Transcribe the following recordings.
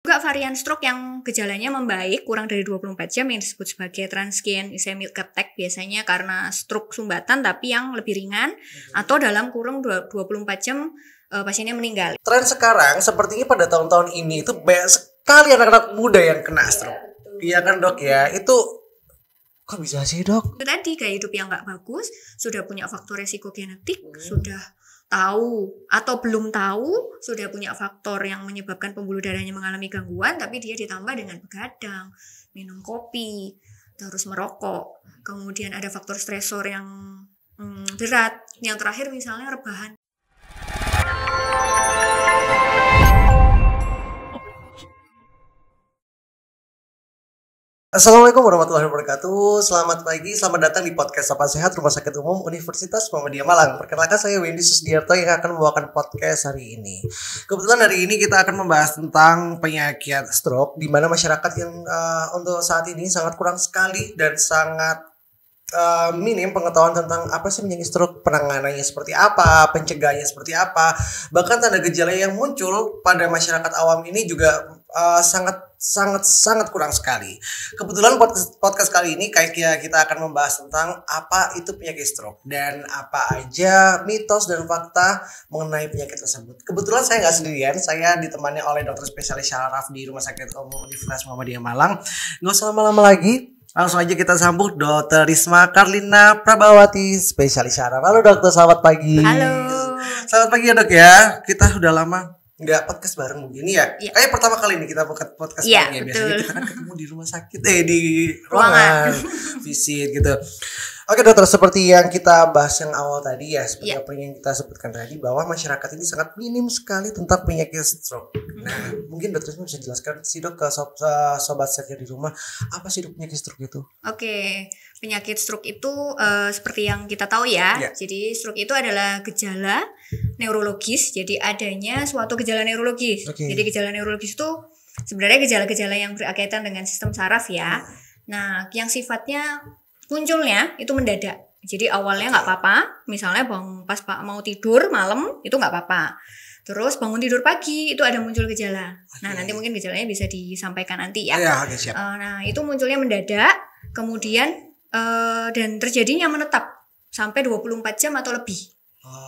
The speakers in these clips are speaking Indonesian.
juga varian stroke yang gejalanya membaik kurang dari 24 jam yang disebut sebagai transient ischemic attack, biasanya karena stroke sumbatan tapi yang lebih ringan, atau dalam kurun 24 jam pasiennya meninggal. Tren sekarang sepertinya pada tahun-tahun ini itu banyak sekali anak-anak muda yang kena stroke. Iya kan dok ya, itu kok bisa sih dok? Itu tadi gaya hidup yang nggak bagus, sudah punya faktor resiko genetik, sudah tahu atau belum tahu, sudah punya faktor yang menyebabkan pembuluh darahnya mengalami gangguan, tapi dia ditambah dengan begadang, minum kopi, terus merokok, kemudian ada faktor stresor yang berat, yang terakhir misalnya rebahan. Assalamualaikum warahmatullahi wabarakatuh. Selamat pagi, selamat datang di podcast Sapa Sehat Rumah Sakit Umum Universitas Muhammadiyah Malang. Perkenalkan, saya Wendy Susdiarto yang akan membawakan podcast hari ini. Kebetulan hari ini kita akan membahas tentang penyakit stroke, di mana masyarakat yang untuk saat ini sangat kurang sekali dan sangat minim pengetahuan tentang apa sih penyakit stroke, penanganannya seperti apa, pencegahannya seperti apa. Bahkan tanda gejala yang muncul pada masyarakat awam ini juga sangat kurang sekali. Kebetulan podcast kali ini kayak kita akan membahas tentang apa itu penyakit stroke dan apa aja mitos dan fakta mengenai penyakit tersebut. Kebetulan saya nggak sendirian, saya ditemani oleh dokter spesialis syaraf di Rumah Sakit Umum Universitas Muhammadiyah Malang. Nggak usah lama-lama lagi, langsung aja kita sambut Dr. Risma Karlina Prabawati, spesialis syaraf. Halo dokter, selamat pagi. Halo. Selamat pagi ya dok ya. Kita udah lama nggak podcast bareng begini ya. Kayak pertama kali ini kita podcast bareng ya. Biasanya kita kan ketemu di rumah sakit, di ruangan visit gitu. Oke dokter, seperti yang kita bahas yang awal tadi ya, seperti apa yang kita sebutkan tadi, bahwa masyarakat ini sangat minim sekali tentang penyakit stroke. Nah, mungkin dokter bisa jelaskan sih dok ke sobat sehat di rumah, apa sih dok penyakit stroke itu? Oke, penyakit stroke itu seperti yang kita tahu ya. Jadi stroke itu adalah gejala neurologis, jadi adanya suatu gejala neurologis. Jadi gejala neurologis itu sebenarnya gejala-gejala yang berkaitan dengan sistem saraf ya. Nah, yang sifatnya munculnya itu mendadak. Jadi awalnya nggak apa-apa, misalnya pas mau tidur malam itu nggak apa-apa. Terus bangun tidur pagi itu ada muncul gejala. Nah, nanti mungkin gejalanya bisa disampaikan nanti ya. Siap. Nah, itu munculnya mendadak, kemudian dan terjadinya menetap sampai 24 jam atau lebih.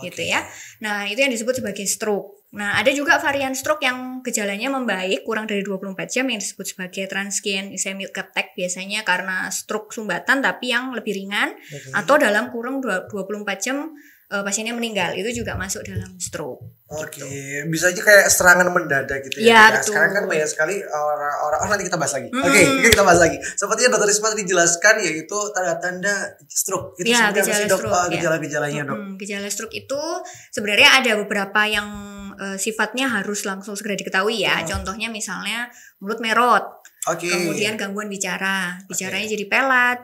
Gitu ya. Nah, itu yang disebut sebagai stroke. Nah, ada juga varian stroke yang gejalanya membaik kurang dari 24 jam yang disebut sebagai transient ischemic attack, biasanya karena stroke sumbatan tapi yang lebih ringan, atau dalam kurun 24 jam pasiennya meninggal, itu juga masuk dalam stroke. Gitu. Bisa aja kayak serangan mendadak gitu ya. Betul. Sekarang kan banyak sekali orang nanti kita bahas lagi. Kita bahas lagi. Sepertinya dokter Risma tadi dijelaskan, yaitu tanda-tanda stroke. Itu sebenarnya dok, gejala-gejalanya dok. Gejala stroke itu sebenarnya ada beberapa yang sifatnya harus langsung segera diketahui ya. Contohnya misalnya mulut merot, kemudian gangguan bicaranya jadi pelat,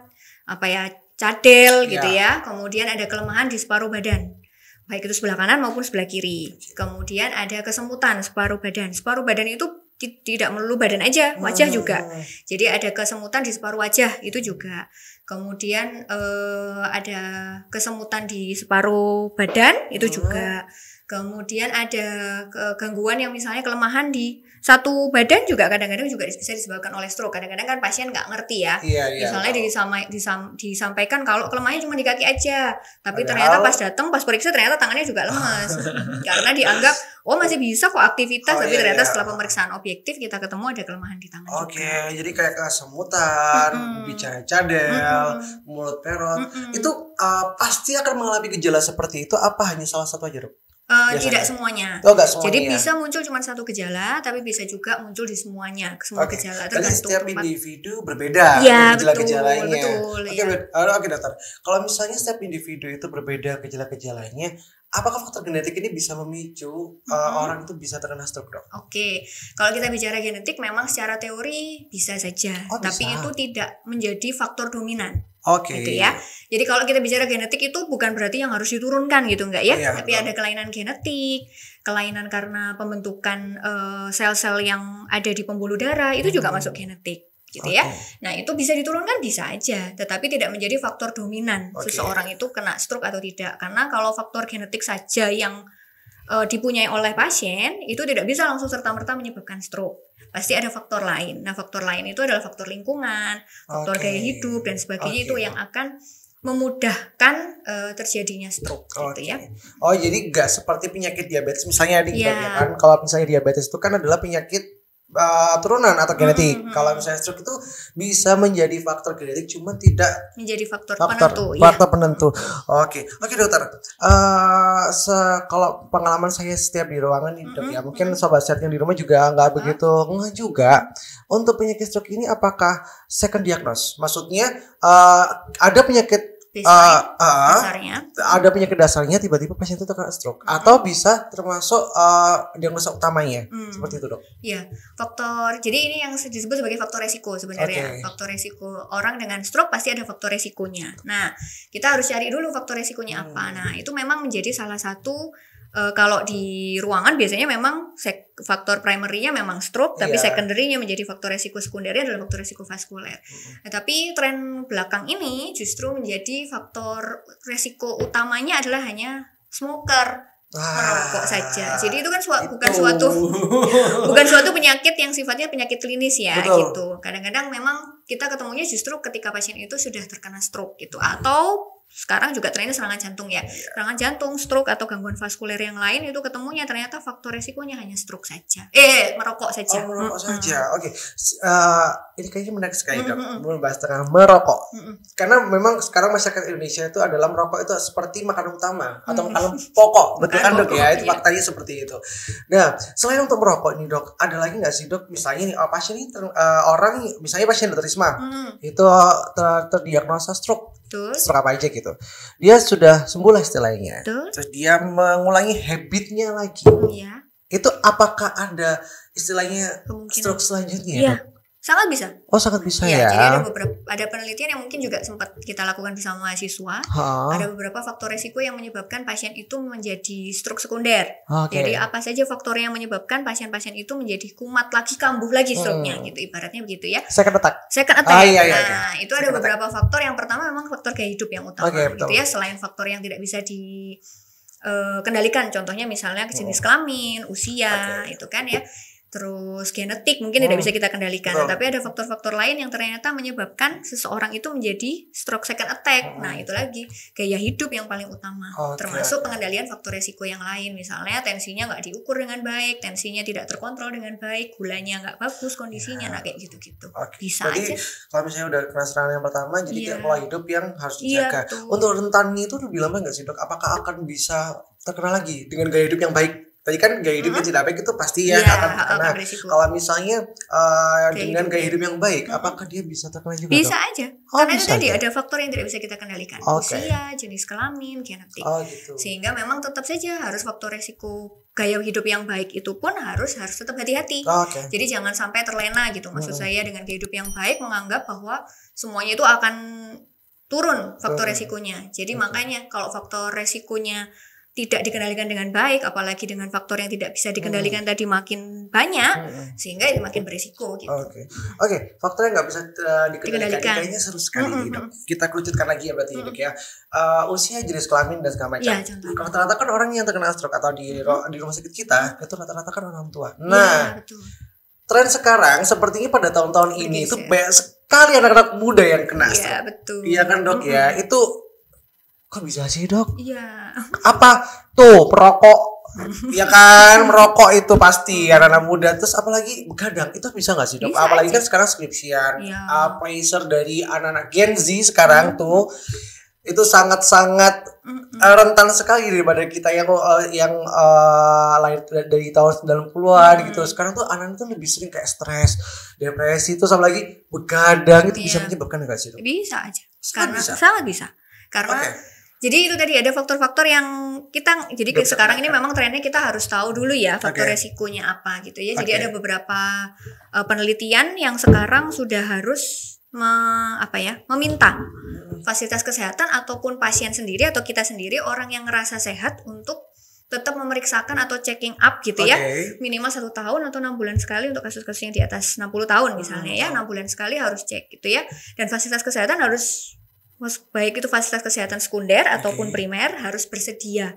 cadel gitu ya. Kemudian ada kelemahan di separuh badan, baik itu sebelah kanan maupun sebelah kiri. Kemudian ada kesemutan separuh badan. Separuh badan itu tidak melulu badan aja, wajah juga. Jadi ada kesemutan di separuh wajah itu juga. Kemudian ada kesemutan di separuh badan itu juga. Kemudian ada gangguan yang misalnya kelemahan di satu badan juga kadang-kadang juga bisa disebabkan oleh stroke. Kadang-kadang kan pasien nggak ngerti ya. Misalnya disampaikan kalau kelemahannya cuma di kaki aja, tapi ternyata pas periksa ternyata tangannya juga lemas. Karena dianggap masih bisa kok aktivitas, tapi ternyata setelah pemeriksaan objektif kita ketemu ada kelemahan di tangan juga. Jadi kayak kesemutan, bicara cadel, mulut perot, itu pasti akan mengalami gejala seperti itu, apa hanya salah satu aja dok? Tidak semuanya. Jadi bisa muncul cuma satu gejala, tapi bisa juga muncul di semua gejala. Jadi setiap individu berbeda gejala-gejalanya. Betul. Oke dokter. Kalau misalnya setiap individu itu berbeda gejala-gejalanya, apakah faktor genetik ini bisa memicu orang itu bisa terkena stroke dok? Kalau kita bicara genetik memang secara teori bisa saja, tapi itu tidak menjadi faktor dominan. Gitu ya. Jadi kalau kita bicara genetik itu bukan berarti yang harus diturunkan gitu, enggak ya? Tapi ada kelainan genetik, kelainan karena pembentukan sel-sel yang ada di pembuluh darah itu juga masuk genetik. Gitu ya. Nah, itu bisa diturunkan bisa aja, tetapi tidak menjadi faktor dominan seseorang itu kena stroke atau tidak. Karena kalau faktor genetik saja yang dipunyai oleh pasien itu tidak bisa langsung serta-merta menyebabkan stroke. Pasti ada faktor lain. Nah, faktor lain itu adalah faktor lingkungan, faktor gaya hidup dan sebagainya itu yang akan memudahkan terjadinya stroke gitu ya. Oh, jadi nggak seperti penyakit diabetes misalnya ya kan. Kalau misalnya diabetes itu kan adalah penyakit turunan atau genetik. Kalau misalnya stroke itu bisa menjadi faktor genetik, cuma tidak menjadi faktor penentu. Oke, dokter. Kalau pengalaman saya setiap di ruangan nih dok ya, mungkin sobat sehat yang di rumah juga nggak begitu ngeh juga. Untuk penyakit stroke ini apakah second diagnose? Maksudnya ada penyakit ada penyakit dasarnya tiba-tiba pasien itu terkena stroke atau bisa termasuk diagnosa utamanya seperti itu dok? Iya, faktor. Jadi ini yang disebut sebagai faktor resiko sebenarnya. Faktor resiko orang dengan stroke pasti ada faktor resikonya. Nah, kita harus cari dulu faktor resikonya apa. Nah, itu memang menjadi salah satu. Kalau di ruangan biasanya memang faktor primary-nya memang stroke, tapi secondary-nya menjadi faktor resiko sekundernya adalah faktor resiko vaskuler. Nah, tapi tren belakang ini justru menjadi faktor resiko utamanya adalah hanya smoker, merokok saja. Jadi itu kan bukan suatu penyakit yang sifatnya penyakit klinis ya. Gitu. Kadang-kadang memang kita ketemunya justru ketika pasien itu sudah terkena stroke gitu, atau sekarang juga trennya serangan jantung ya. Serangan jantung, stroke atau gangguan vaskuler yang lain itu ketemunya ternyata faktor resikonya hanya stroke saja. Merokok saja. Merokok saja. Oke. Ini kayaknya menarik sekali dok. Membahas tentang merokok. Karena memang sekarang masyarakat Indonesia itu adalah merokok itu seperti makanan utama atau makanan pokok. Betul kan dok ya? Itu faktanya seperti itu. Nah, selain untuk merokok ini dok, ada lagi nggak sih dok? Misalnya nih pasien ini misalnya pasien dokter Risma itu terdiagnosa stroke. Stroke apa aja gitu. Dia sudah sembuh lah istilahnya. Terus dia mengulangi habitnya lagi. Itu apakah ada istilahnya stroke selanjutnya? Iya. Sangat bisa. Oh, sangat bisa ya. Jadi ada penelitian yang mungkin juga sempat kita lakukan bersama mahasiswa. Ada beberapa faktor resiko yang menyebabkan pasien itu menjadi stroke sekunder. Jadi apa saja faktor yang menyebabkan pasien-pasien itu menjadi kumat lagi, kambuh lagi stroke-nya gitu, ibaratnya begitu ya. Second attack. Nah, itu ada beberapa faktor. Yang pertama memang faktor gaya hidup yang utama gitu ya. Selain faktor yang tidak bisa dikendalikan, contohnya misalnya jenis kelamin, usia, itu kan ya. Terus genetik mungkin tidak bisa kita kendalikan, tapi ada faktor-faktor lain yang ternyata menyebabkan seseorang itu menjadi stroke second attack. Nah, itu lagi gaya hidup yang paling utama, termasuk pengendalian faktor resiko yang lain. Misalnya tensinya nggak diukur dengan baik, tensinya tidak terkontrol dengan baik, gulanya nggak bagus kondisinya, nah kayak gitu-gitu. Bisa jadi, aja. Kalau misalnya udah kena serangan yang pertama, jadi pola hidup yang harus dijaga. Untuk rentannya itu lebih lama nggak sih dok? Apakah akan bisa terkena lagi dengan gaya hidup yang baik? Tadi kan gaya hidup yang tidak baik itu pasti akan terkena. Kalau misalnya dengan gaya hidup yang baik, apakah dia bisa terkena juga? Bisa aja. Karena itu tadi ada faktor yang tidak bisa kita kendalikan. Usia, jenis kelamin, genetik. Gitu. Sehingga memang tetap saja harus faktor resiko gaya hidup yang baik itu pun harus tetap hati-hati. Jadi jangan sampai terlena gitu. Maksud saya dengan gaya hidup yang baik menganggap bahwa semuanya itu akan turun faktor resikonya. Jadi makanya kalau faktor resikonya tidak dikendalikan dengan baik, apalagi dengan faktor yang tidak bisa dikendalikan tadi makin banyak, sehingga itu makin berisiko gitu. Oke. Faktor yang nggak bisa dikendalikan kayaknya seru sekali nih dok. Kita kerucutkan lagi ya berarti dok ya. Usia, jenis kelamin dan segala macam. Rata-rata kan orang yang terkena stroke atau di rumah sakit kita itu rata-rata kan orang tua. Nah, tren sekarang sepertinya pada tahun-tahun ini itu banyak sekali anak-anak muda yang kena stroke. Iya betul. Iya kan dok ya. Itu kok bisa sih dok? Iya. Apa tuh perokok? Ya kan merokok itu pasti anak-anak muda. Terus apalagi begadang itu bisa nggak sih dok? Bisa apalagi aja. Kan sekarang skripsian, pressure dari anak-anak Gen Z sekarang tuh itu sangat-sangat rentan sekali daripada kita yang lahir dari tahun 90-an gitu. Sekarang tuh anak-anak tuh lebih sering kayak stres, depresi, terus apalagi begadang itu bisa menyebabkan nggak sih dok? Bisa aja. Sangat bisa. Karena jadi itu tadi ada faktor-faktor yang kita sekarang ini memang trennya kita harus tahu dulu ya faktor resikonya apa gitu ya. Jadi ada beberapa penelitian yang sekarang sudah harus meminta fasilitas kesehatan ataupun pasien sendiri atau kita sendiri orang yang ngerasa sehat untuk tetap memeriksakan atau checking up gitu ya, minimal 1 tahun atau 6 bulan sekali untuk kasus-kasus yang di atas 60 tahun misalnya ya, 6 bulan sekali harus cek gitu ya. Dan fasilitas kesehatan harus baik itu fasilitas kesehatan sekunder ataupun primer harus bersedia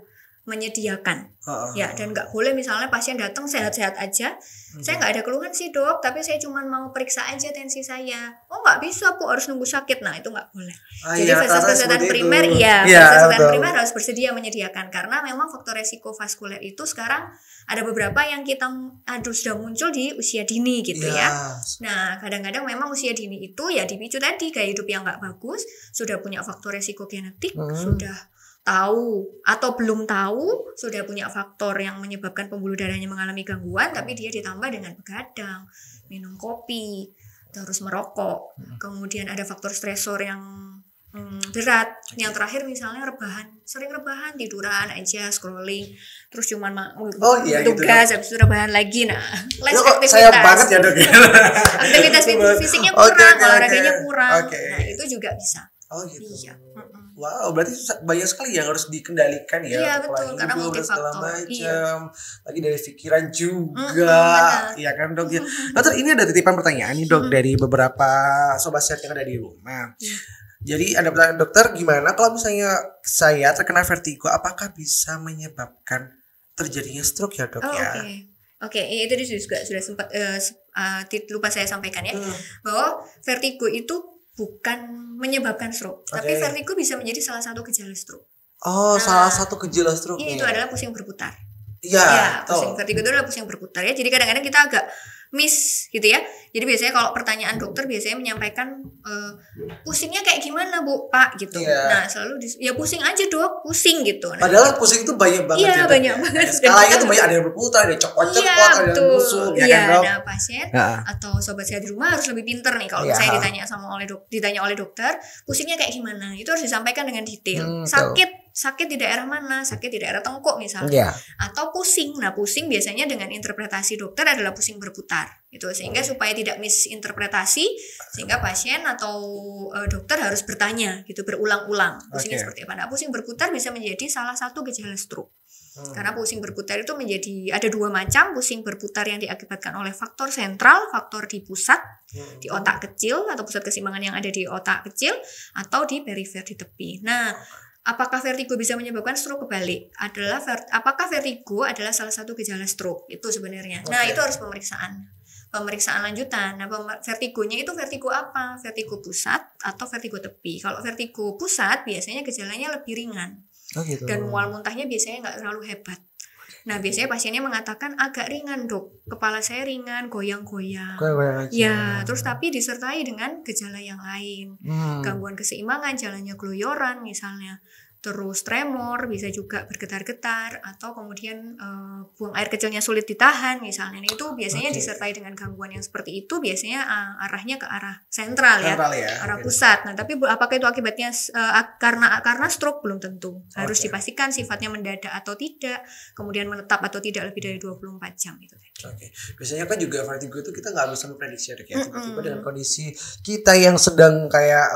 menyediakan ya, dan nggak boleh misalnya pasien datang sehat-sehat aja, saya nggak ada keluhan sih dok, tapi saya cuma mau periksa aja tensi saya, nggak bisa bu, harus nunggu sakit, nah itu nggak boleh. Jadi fasilitas kesehatan primer fasilitas kesehatan primer harus bersedia menyediakan, karena memang faktor resiko vaskuler itu sekarang ada beberapa yang kita sudah muncul di usia dini gitu ya. Nah kadang-kadang memang usia dini itu ya dipicu tadi gaya hidup yang nggak bagus, sudah punya faktor resiko genetik, sudah tahu atau belum tahu, sudah punya faktor yang menyebabkan pembuluh darahnya mengalami gangguan, tapi dia ditambah dengan begadang, minum kopi, terus merokok, kemudian ada faktor stresor yang berat, yang terakhir misalnya rebahan, sering rebahan, tiduran aja, scrolling, terus cuman tugas, habis itu rebahan lagi, nah less aktivitas, saya banget ya dok ya. Aktivitas fisiknya kurang, olahraganya kurang, nah itu juga bisa. Iya. Wow, berarti banyak sekali yang harus dikendalikan ya. Iya betul, karena multifaktor. Lagi dari pikiran juga, ya kan dok ya. Dokter, ini ada titipan pertanyaan nih dok dari beberapa sobat sehat yang ada di rumah. Jadi ada pertanyaan, dokter, gimana kalau misalnya saya terkena vertigo, apakah bisa menyebabkan terjadinya stroke ya dok ya? Oke, itu juga sudah sempat lupa saya sampaikan ya, bahwa vertigo itu bukan menyebabkan stroke, tapi vertigo bisa menjadi salah satu gejala stroke. Salah satu gejala stroke. Itu adalah pusing berputar. Iya, vertigo itu adalah pusing berputar ya. Jadi kadang-kadang kita agak miss gitu ya. Jadi biasanya kalau pertanyaan dokter biasanya menyampaikan pusingnya kayak gimana bu, pak gitu. Nah selalu ya pusing aja dok, pusing gitu. Nah, padahal pusing itu banyak banget. Iya banyak banget. Skalanya itu banyak, ada yang berputar, ada yang cekot-cekot, ada yang busuk. Nah pasien atau sobat sehat di rumah harus lebih pinter nih kalau saya ditanya oleh dokter, pusingnya kayak gimana, itu harus disampaikan dengan detail. Sakit di daerah mana, sakit di daerah tengkuk misalnya, atau pusing. Nah pusing biasanya dengan interpretasi dokter adalah pusing berputar gitu, sehingga supaya tidak misinterpretasi, sehingga pasien atau dokter harus bertanya gitu berulang-ulang pusingnya seperti apa. Nah pusing berputar bisa menjadi salah satu gejala stroke. Karena pusing berputar itu ada dua macam, pusing berputar yang diakibatkan oleh faktor sentral, faktor di pusat di otak kecil atau pusat keseimbangan yang ada di otak kecil, atau di perifer di tepi. Nah apakah vertigo bisa menyebabkan stroke? Kebalik, apakah vertigo adalah salah satu gejala stroke itu sebenarnya. Nah itu harus pemeriksaan lanjutan. Nah vertigonya itu vertigo apa? Vertigo pusat atau vertigo tepi. Kalau vertigo pusat biasanya gejalanya lebih ringan, dan mual muntahnya biasanya nggak terlalu hebat. Nah biasanya pasiennya mengatakan agak ringan dok, kepala saya ringan, goyang-goyang. Ya, terus tapi disertai dengan gejala yang lain, gangguan keseimbangan, jalannya keluyuran misalnya, terus tremor, bisa juga bergetar-getar, atau kemudian buang air kecilnya sulit ditahan misalnya. Itu biasanya disertai dengan gangguan yang seperti itu, biasanya arahnya ke arah sentral ya, arah pusat. Nah tapi apakah itu akibatnya karena stroke? Belum tentu. Harus dipastikan sifatnya mendadak atau tidak, kemudian menetap atau tidak lebih dari 24 jam gitu. Biasanya kan juga vertigo itu kita nggak bisa memprediksi ya, tiba-tiba dengan kondisi kita yang sedang kayak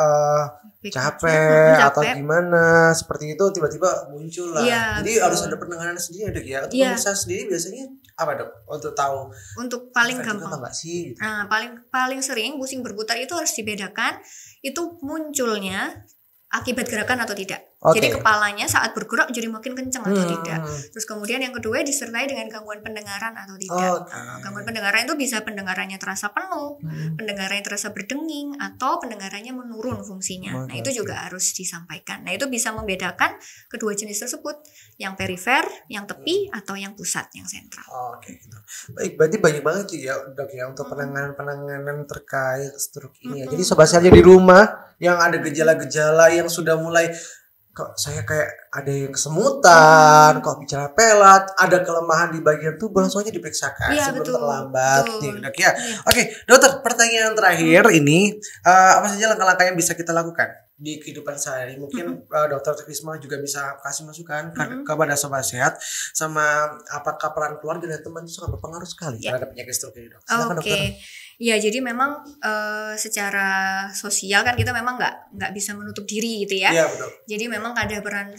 capek atau gimana seperti itu tiba-tiba muncul lah. Jadi harus ada penanganan sendiri dok ya. Untuk pemirsa sendiri biasanya apa dok untuk tahu? Untuk paling gampang nggak sih? Gitu. Nah paling sering pusing berputar itu harus dibedakan itu munculnya akibat gerakan atau tidak. Jadi kepalanya saat bergerak jadi makin kencang atau tidak. Terus kemudian yang kedua disertai dengan gangguan pendengaran atau tidak. Gangguan pendengaran itu bisa pendengarannya terasa penuh, pendengarannya terasa berdenging, atau pendengarannya menurun fungsinya. Nah itu juga harus disampaikan. Nah itu bisa membedakan kedua jenis tersebut, yang perifer, yang tepi, atau yang pusat, yang sentral. Gitu. Baik, berarti banyak banget ya dok ya untuk penanganan terkait stroke ini ya. Jadi sobat sehat di rumah yang ada gejala-gejala yang sudah mulai, kok saya kayak ada yang kesemutan, kok bicara pelat, ada kelemahan di bagian tubuh, langsung aja diperiksakan sebelum terlambat dok ya. Dokter, pertanyaan terakhir ini, apa saja langkah-langkah yang bisa kita lakukan di kehidupan sehari? Mungkin dokter Trisma juga bisa kasih masukan kepada sobat sehat, sama apakah peran keluarga dan teman itu sangat berpengaruh sekali terhadap penyakit stroke ini dok. Silakan dokter. Ya, jadi memang secara sosial kan kita memang nggak bisa menutup diri gitu ya. Iya, betul. Jadi memang ada peran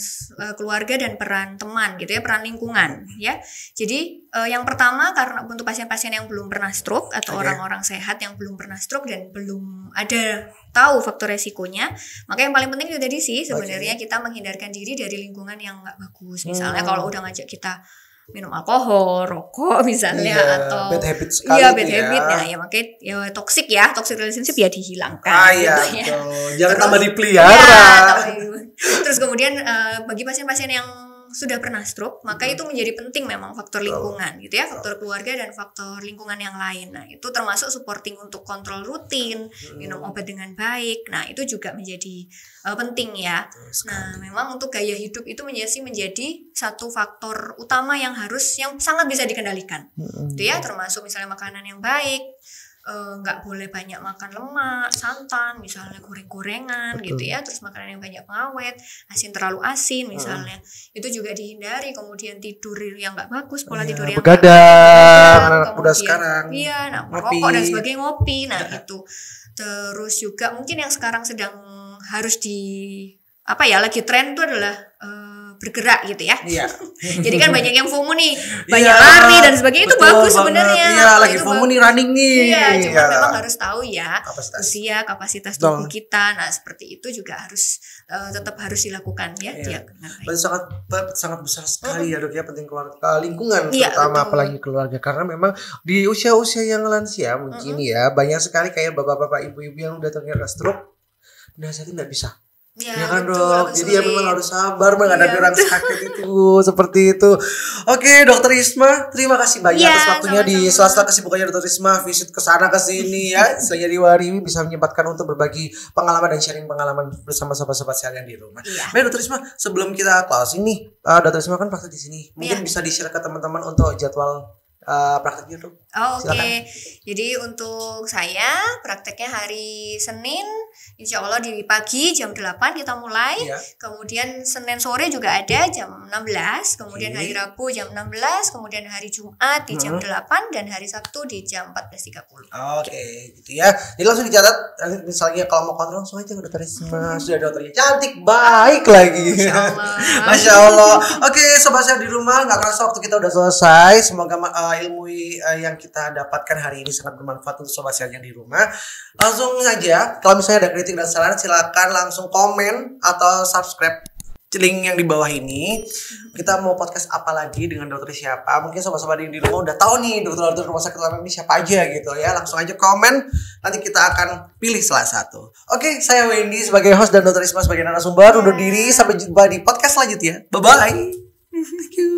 keluarga dan peran teman gitu ya, peran lingkungan ya. Jadi yang pertama karena untuk pasien-pasien yang belum pernah stroke atau orang-orang sehat yang belum pernah stroke dan belum ada tahu faktor resikonya, maka yang paling penting itu tadi sih sebenarnya kita menghindarkan diri dari lingkungan yang nggak bagus. Misalnya kalau udah ngajak kita minum alkohol, rokok misalnya, atau bad habit sekali bad habit ya makanya toxic relationship ya dihilangkan gitu ya. Jangan tambah dipelihara. Terus kemudian bagi pasien-pasien yang sudah pernah stroke, maka itu menjadi penting memang faktor lingkungan gitu ya, faktor keluarga dan faktor lingkungan yang lain. Nah, itu termasuk supporting untuk kontrol rutin, minum obat dengan baik. Nah, itu juga menjadi penting ya. Nah, memang untuk gaya hidup itu menjadi satu faktor utama yang sangat bisa dikendalikan. Gitu ya, termasuk misalnya makanan yang baik, nggak boleh banyak makan lemak, santan, misalnya goreng-gorengan gitu ya, terus makanan yang banyak pengawet, asin terlalu asin misalnya, itu juga dihindari. Kemudian tidur yang nggak bagus, pola tidur yang begadang, anak muda sekarang, merokok dan sebagainya, ngopi, nah itu. Terus juga mungkin yang sekarang sedang harus lagi tren itu adalah bergerak gitu ya. Iya. Jadi kan banyak yang FOMO nih, banyak lari dan sebagainya, itu bagus sebenarnya. Iya, lagi FOMO nih, running nih. Iya, cuma memang harus tahu ya usia, kapasitas tubuh kita. Nah, seperti itu juga harus tetap harus dilakukan ya. Sangat besar sekali ya, Dok ya, penting lingkungan terutama apalagi keluarga, karena memang di usia-usia yang lansia mungkin ya banyak sekali kayak bapak-bapak, ibu-ibu yang udah terkena stroke, nasihatnya nggak bisa. Ya kan, Dok. Jadi ya memang harus sabar menghadapi orang sakit itu seperti itu. Oke, Dokter Isma, terima kasih banyak atas waktunya di sela-sela kesibukannya Dokter Isma visit ke sana ke sini ya. Saya di Wariwi bisa menyempatkan untuk berbagi pengalaman dan sharing pengalaman bersama sahabat-sahabat saya yang di rumah. Baik, Dokter Isma, sebelum kita closing nih, Dokter Isma kan praktek di sini. Mungkin bisa di-share ke teman-teman untuk jadwal prakteknya, Dok. Oke. Jadi untuk saya prakteknya hari Senin, insya Allah di pagi jam 8 kita mulai. Kemudian Senin sore juga ada jam 16. Kemudian hari Rabu jam 16. Kemudian hari Jumat di jam 8. Dan hari Sabtu di jam 14.30. Oke, gitu ya. Jadi langsung dicatat. Misalnya kalau mau kontrol langsung aja ke Dokter Isma. Sudah dokternya cantik, baik lagi. Masya Allah. Oke, sobat saya di rumah, nggak kerasa waktu kita udah selesai. Semoga ilmu yang kita dapatkan hari ini sangat bermanfaat untuk sobat saya yang di rumah. Langsung saja, kalau misalnya ada kritik dan saran, silakan langsung komen atau subscribe link yang di bawah ini. Kita mau podcast apa lagi dengan dokter siapa? Mungkin sobat-sobat yang di rumah udah tahu nih dokter-dokter rumah sakit ini siapa aja gitu ya. Langsung aja komen, nanti kita akan pilih salah satu. Oke, saya Wendy sebagai host dan Dokter Isma sebagai narasumber undur diri. Sampai jumpa di podcast selanjutnya. Bye bye. Thank you.